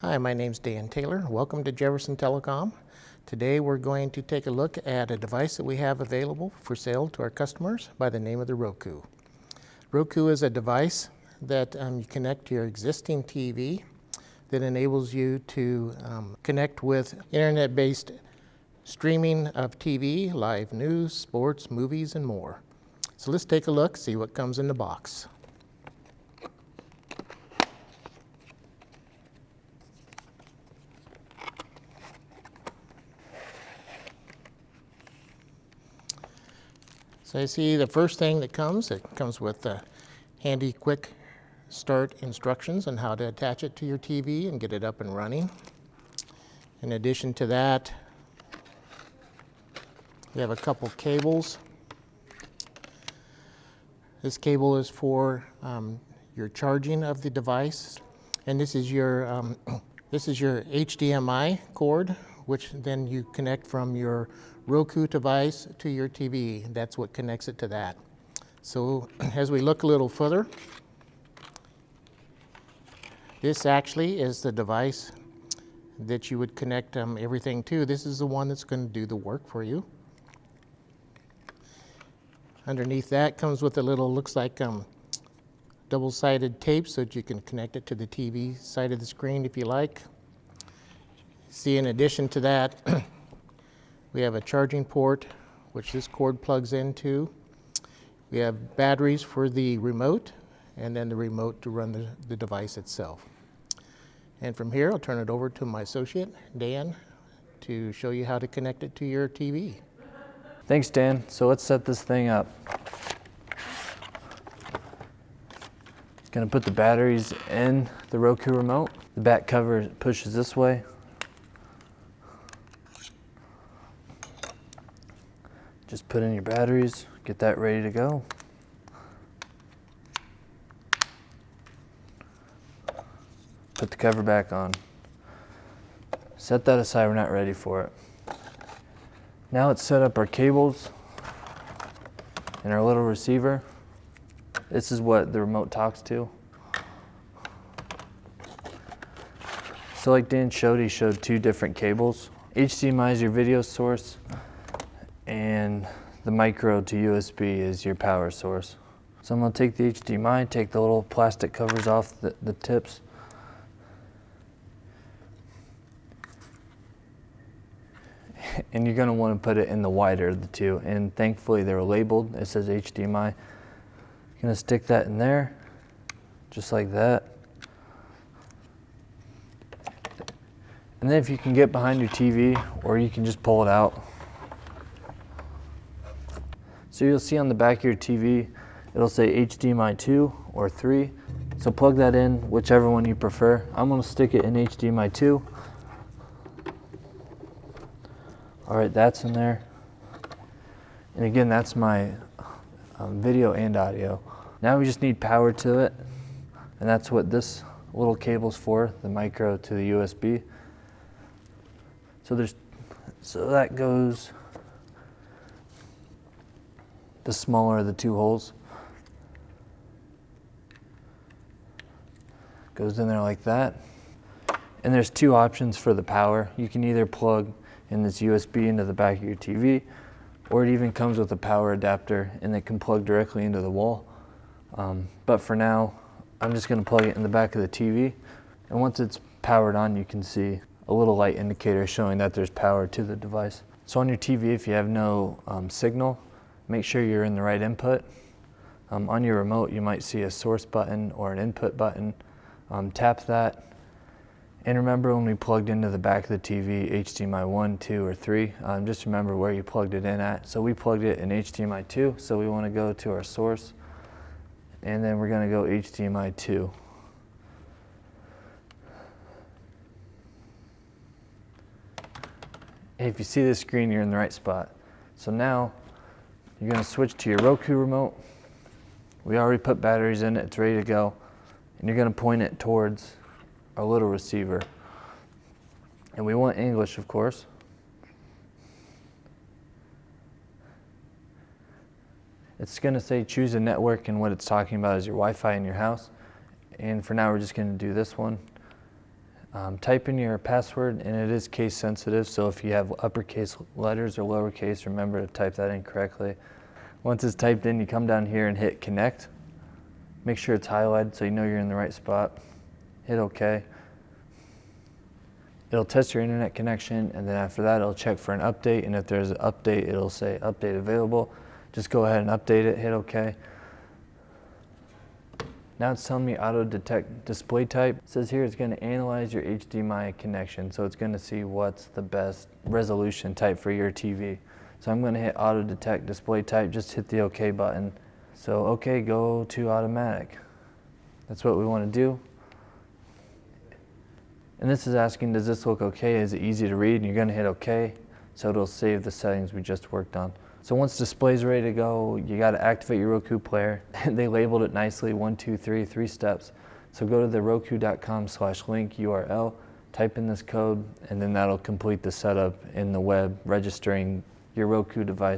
Hi, my name's Dan Taylor. Welcome to Jefferson Telecom. Today we're going to take a look at a device that we have available for sale to our customers by the name of the Roku. Roku is a device that you connect to your existing TV that enables you to connect with internet-based streaming of TV, live news, sports, movies, and more. So let's take a look, see what comes in the box. So I see the first thing that comes, it comes with handy quick start instructions on how to attach it to your TV and get it up and running. In addition to that, we have a couple cables. This cable is for your charging of the device, and this is your HDMI cord, which then you connect from your Roku device to your TV. That's what connects it to that. So as we look a little further, this actually is the device that you would connect everything to. This is the one that's going to do the work for you. Underneath that comes with a little, looks like double-sided tape so that you can connect it to the TV side of the screen if you like. See, in addition to that, we have a charging port, which this cord plugs into. We have batteries for the remote, and then the remote to run the device itself. And from here, I'll turn it over to my associate, Dan, to show you how to connect it to your TV. Thanks, Dan. So let's set this thing up. Gonna put the batteries in the Roku remote. The back cover pushes this way. Just put in your batteries, get that ready to go. Put the cover back on. Set that aside, we're not ready for it. Now let's set up our cables and our little receiver. This is what the remote talks to. So like Dan showed, he showed two different cables. HDMI is your video source, and the micro to USB is your power source. So I'm going to take the HDMI, take the little plastic covers off the tips. And you're going to want to put it in the wider of the two, and thankfully they're labeled. It says HDMI. You're going to stick that in there, just like that. And then if you can get behind your TV, or you can just pull it out. So you'll see on the back of your TV, it'll say HDMI 2 or 3. So plug that in, whichever one you prefer. I'm going to stick it in HDMI 2. All right, that's in there. And again, that's my video and audio. Now we just need power to it, and that's what this little cable's for, the micro to the USB. So that goes, the smaller of the two holes. Goes in there like that. And there's two options for the power. You can either plug in this USB into the back of your TV, or it even comes with a power adapter and it can plug directly into the wall. But for now, I'm just going to plug it in the back of the TV, and once it's powered on, you can see a little light indicator showing that there's power to the device. So on your TV, if you have no signal, make sure you're in the right input. On your remote, you might see a source button or an input button. Tap that. And remember, when we plugged into the back of the TV, HDMI 1, 2, or 3, just remember where you plugged it in at. So we plugged it in HDMI 2, so we want to go to our source, and then we're going to go HDMI 2. If you see this screen, you're in the right spot. So now, you're going to switch to your Roku remote. We already put batteries in it, it's ready to go. And you're going to point it towards our little receiver. And we want English, of course. It's going to say choose a network, and what it's talking about is your Wi-Fi in your house. And for now, we're just going to do this one. Type in your password, and it is case sensitive, so if you have uppercase letters or lowercase, remember to type that in correctly. Once it's typed in, you come down here and hit connect. Make sure it's highlighted so you know you're in the right spot. Hit OK. It'll test your internet connection, and then after that it'll check for an update, and if there's an update, it'll say update available. Just go ahead and update it, hit OK. Now it's telling me auto detect display type. It says here it's going to analyze your HDMI connection, so it's going to see what's the best resolution type for your TV. So I'm going to hit auto detect display type, just hit the OK button. So OK, go to automatic. That's what we want to do. And this is asking, does this look okay? Is it easy to read? And you're going to hit OK, so it'll save the settings we just worked on. So once display's ready to go, you got to activate your Roku player. They labeled it nicely, 1, 2, 3, 3 steps. So go to the roku.com/link URL, type in this code, and then that'll complete the setup in the web, registering your Roku device